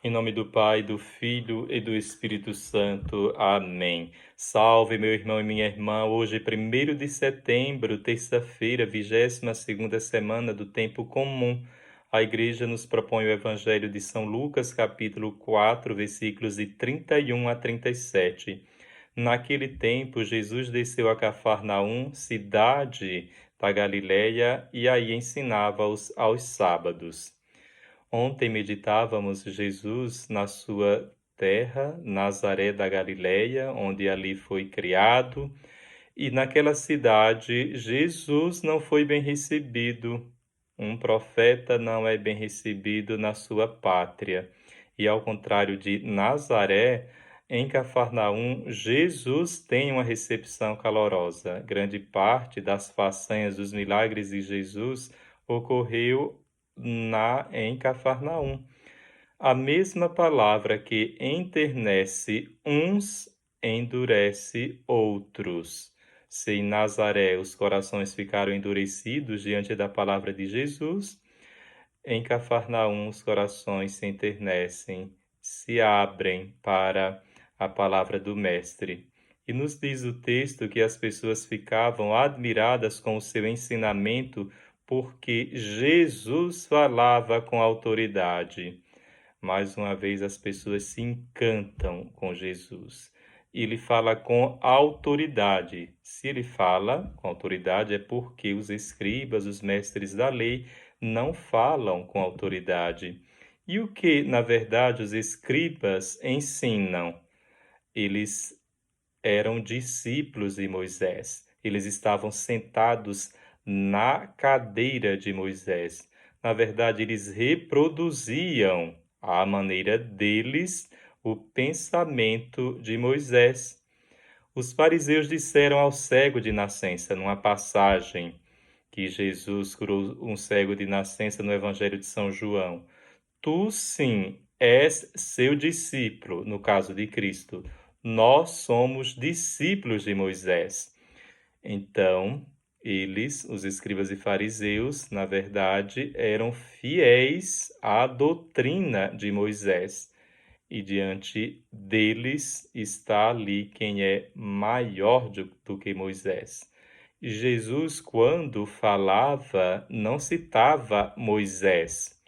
Em nome do Pai, do Filho e do Espírito Santo. Amém. Salve, meu irmão e minha irmã. Hoje, 1º de setembro, terça-feira, 22ª semana do Tempo Comum. A Igreja nos propõe o Evangelho de São Lucas, capítulo 4, versículos de 31 a 37. Naquele tempo, Jesus desceu a Cafarnaum, cidade da Galiléia, e aí ensinava aos sábados. Ontem meditávamos Jesus na sua terra, Nazaré da Galileia, onde ali foi criado, e naquela cidade Jesus não foi bem recebido. Um profeta não é bem recebido na sua pátria. E ao contrário de Nazaré, em Cafarnaum, Jesus tem uma recepção calorosa. Grande parte das façanhas, dos milagres de Jesus ocorreu em Cafarnaum. A mesma palavra que enternece uns, endurece outros. Se em Nazaré os corações ficaram endurecidos diante da palavra de Jesus, em Cafarnaum os corações se enternecem, se abrem para a palavra do Mestre. E nos diz o texto que as pessoas ficavam admiradas com o seu ensinamento, porque Jesus falava com autoridade. Mais uma vez, as pessoas se encantam com Jesus. Ele fala com autoridade. Se ele fala com autoridade, é porque os escribas, os mestres da lei, não falam com autoridade. E o que, na verdade, os escribas ensinam? Eles eram discípulos de Moisés. Eles estavam sentados na cadeira de Moisés. Na verdade, eles reproduziam à maneira deles o pensamento de Moisés. Os fariseus disseram ao cego de nascença, numa passagem que Jesus curou um cego de nascença no Evangelho de São João: Tu sim és seu discípulo, no caso de Cristo. Nós somos discípulos de Moisés. Então, eles, os escribas e fariseus, na verdade, eram fiéis à doutrina de Moisés. E diante deles está ali quem é maior do que Moisés. Jesus, quando falava, não citava Moisés.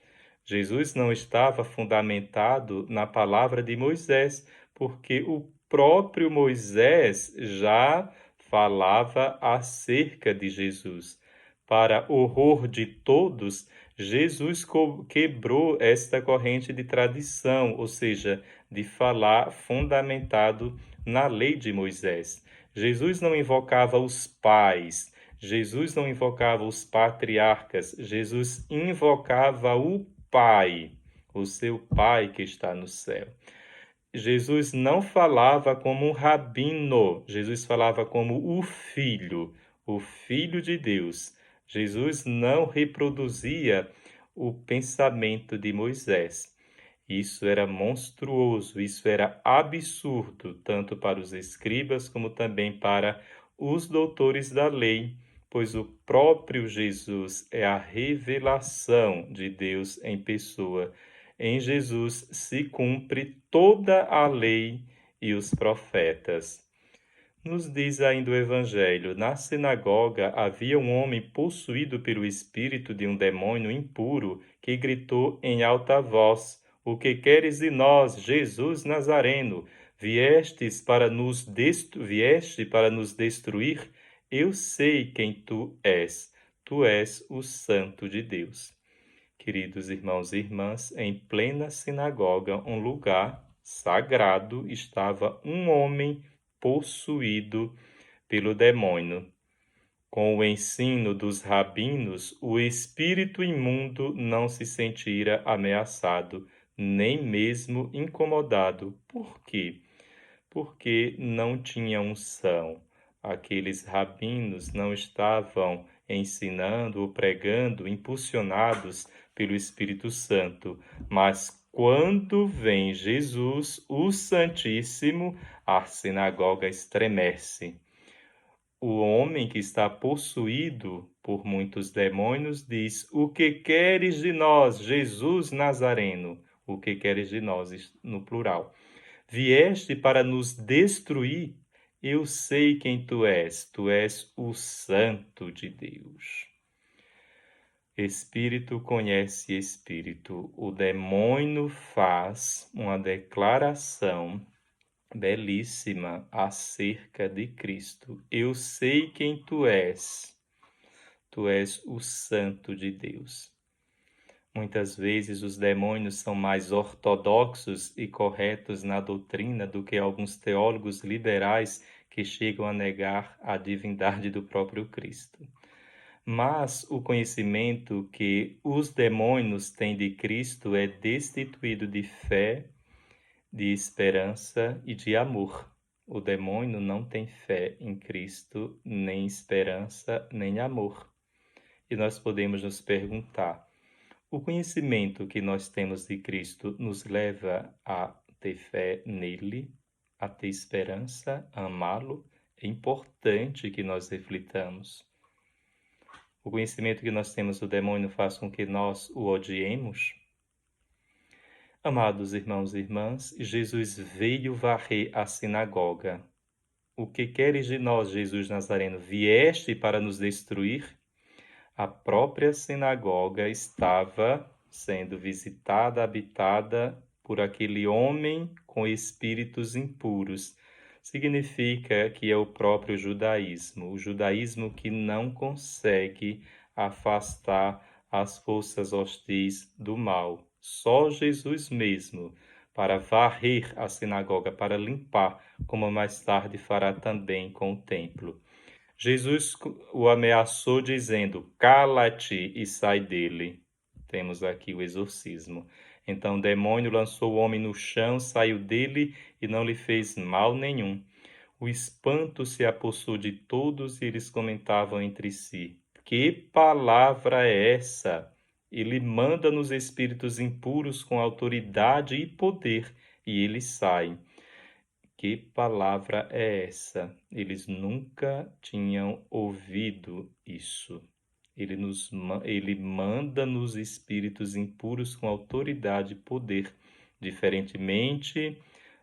Jesus não estava fundamentado na palavra de Moisés, porque o próprio Moisés já falava acerca de Jesus. Para horror de todos, Jesus quebrou esta corrente de tradição, ou seja, de falar fundamentado na lei de Moisés. Jesus não invocava os pais, Jesus não invocava os patriarcas, Jesus invocava o Pai, o seu Pai que está no céu. Jesus não falava como um rabino, Jesus falava como o Filho de Deus. Jesus não reproduzia o pensamento de Moisés. Isso era monstruoso, isso era absurdo, tanto para os escribas como também para os doutores da lei, pois o próprio Jesus é a revelação de Deus em pessoa. Em Jesus se cumpre toda a lei e os profetas. Nos diz ainda o Evangelho: na sinagoga havia um homem possuído pelo espírito de um demônio impuro que gritou em alta voz: O que queres de nós, Jesus Nazareno? Vieste para nos destruir? Eu sei quem tu és. Tu és o Santo de Deus. Queridos irmãos e irmãs, em plena sinagoga, um lugar sagrado, estava um homem possuído pelo demônio. Com o ensino dos rabinos, o espírito imundo não se sentira ameaçado, nem mesmo incomodado. Por quê? Porque não tinha unção. Aqueles rabinos não estavam ensinando ou pregando, impulsionados pelo Espírito Santo, mas quando vem Jesus, o Santíssimo, a sinagoga estremece. O homem que está possuído por muitos demônios diz: O que queres de nós, Jesus Nazareno? o que queres de nós, no plural. Vieste para nos destruir, eu sei quem tu és o Santo de Deus. Espírito conhece espírito. O demônio faz uma declaração belíssima acerca de Cristo. Eu sei quem tu és. Tu és o Santo de Deus. Muitas vezes os demônios são mais ortodoxos e corretos na doutrina do que alguns teólogos liberais que chegam a negar a divindade do próprio Cristo. Mas o conhecimento que os demônios têm de Cristo é destituído de fé, de esperança e de amor. O demônio não tem fé em Cristo, nem esperança, nem amor. E nós podemos nos perguntar: o conhecimento que nós temos de Cristo nos leva a ter fé nele, a ter esperança, a amá-lo? É importante que nós reflitamos. O conhecimento que nós temos do demônio faz com que nós o odiemos? Amados irmãos e irmãs, Jesus veio varrer a sinagoga. O que queres de nós, Jesus Nazareno? Vieste para nos destruir? A própria sinagoga estava sendo visitada, habitada por aquele homem com espíritos impuros. Significa que é o próprio judaísmo, o judaísmo que não consegue afastar as forças hostis do mal. Só Jesus mesmo, para varrer a sinagoga, para limpar, como mais tarde fará também com o templo. Jesus o ameaçou dizendo: cala-te e sai dele. Temos aqui o exorcismo. Então o demônio lançou o homem no chão, saiu dele e não lhe fez mal nenhum. O espanto se apossou de todos e eles comentavam entre si: que palavra é essa? Ele manda nos espíritos impuros com autoridade e poder, e eles saem. Que palavra é essa? Eles nunca tinham ouvido isso. Ele manda nos espíritos impuros com autoridade e poder, diferentemente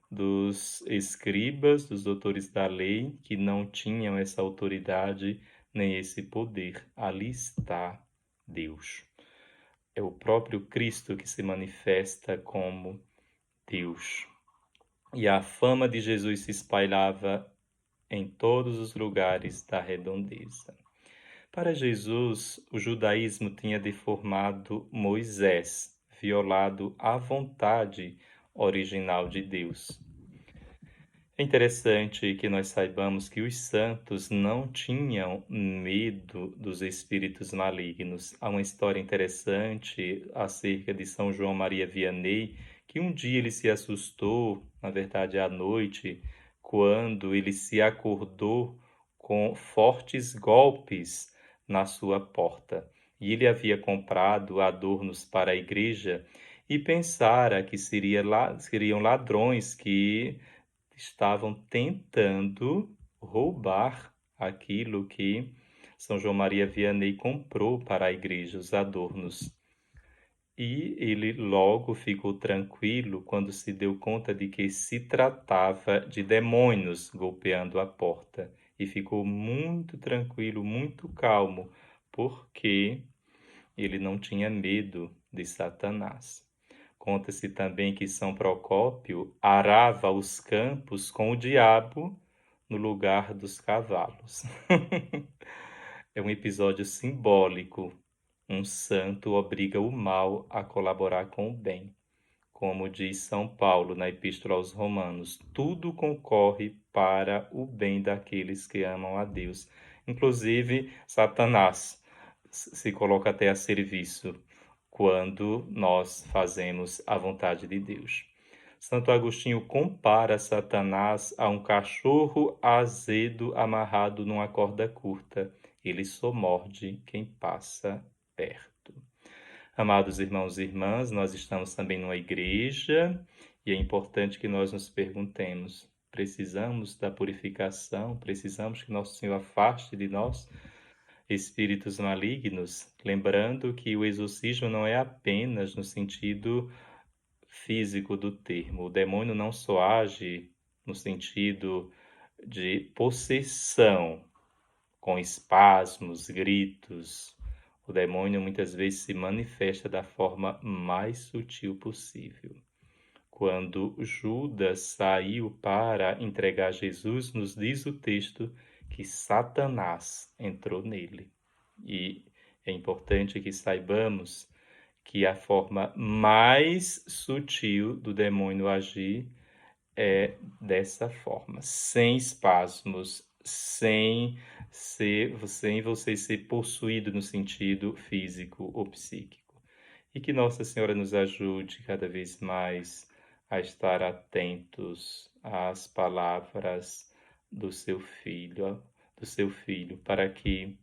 dos escribas, dos doutores da lei, que não tinham essa autoridade nem esse poder. Ali está Deus. É o próprio Cristo que se manifesta como Deus. E a fama de Jesus se espalhava em todos os lugares da redondeza. Para Jesus, o judaísmo tinha deformado Moisés, violado a vontade original de Deus. É interessante que nós saibamos que os santos não tinham medo dos espíritos malignos. Há uma história interessante acerca de São João Maria Vianney, que um dia ele se assustou, na verdade à noite, quando ele se acordou com fortes golpes na sua porta. E ele havia comprado adornos para a igreja e pensara que seriam ladrões que estavam tentando roubar aquilo que São João Maria Vianney comprou para a igreja, os adornos. E ele logo ficou tranquilo quando se deu conta de que se tratava de demônios golpeando a porta. E ficou muito tranquilo, muito calmo, porque ele não tinha medo de Satanás. Conta-se também que São Procópio arava os campos com o diabo no lugar dos cavalos. É um episódio simbólico. Um santo obriga o mal a colaborar com o bem. Como diz São Paulo na Epístola aos Romanos, tudo concorre para o bem daqueles que amam a Deus. Inclusive, Satanás se coloca até a serviço quando nós fazemos a vontade de Deus. Santo Agostinho compara Satanás a um cachorro azedo amarrado numa corda curta. Ele só morde quem passa perto. Amados irmãos e irmãs, nós estamos também numa igreja e é importante que nós nos perguntemos: precisamos da purificação? Precisamos que Nosso Senhor afaste de nós espíritos malignos? Lembrando que o exorcismo não é apenas no sentido físico do termo. O demônio não só age no sentido de possessão, com espasmos, gritos. O demônio muitas vezes se manifesta da forma mais sutil possível. Quando Judas saiu para entregar Jesus, nos diz o texto que Satanás entrou nele. E é importante que saibamos que a forma mais sutil do demônio agir é dessa forma, sem espasmos, sem você ser possuído no sentido físico ou psíquico. E que Nossa Senhora nos ajude cada vez mais a estar atentos às palavras do seu filho, para que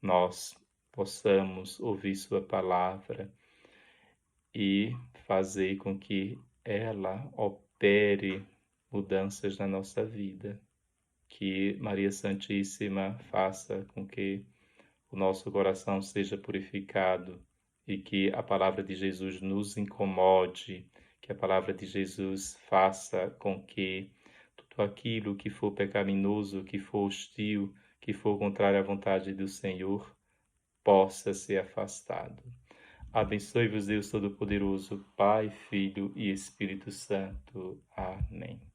nós possamos ouvir sua palavra e fazer com que ela opere mudanças na nossa vida. Que Maria Santíssima faça com que o nosso coração seja purificado e que a palavra de Jesus nos incomode, que a palavra de Jesus faça com que tudo aquilo que for pecaminoso, que for hostil, que for contrário à vontade do Senhor, possa ser afastado. Abençoe-vos Deus Todo-Poderoso, Pai, Filho e Espírito Santo. Amém.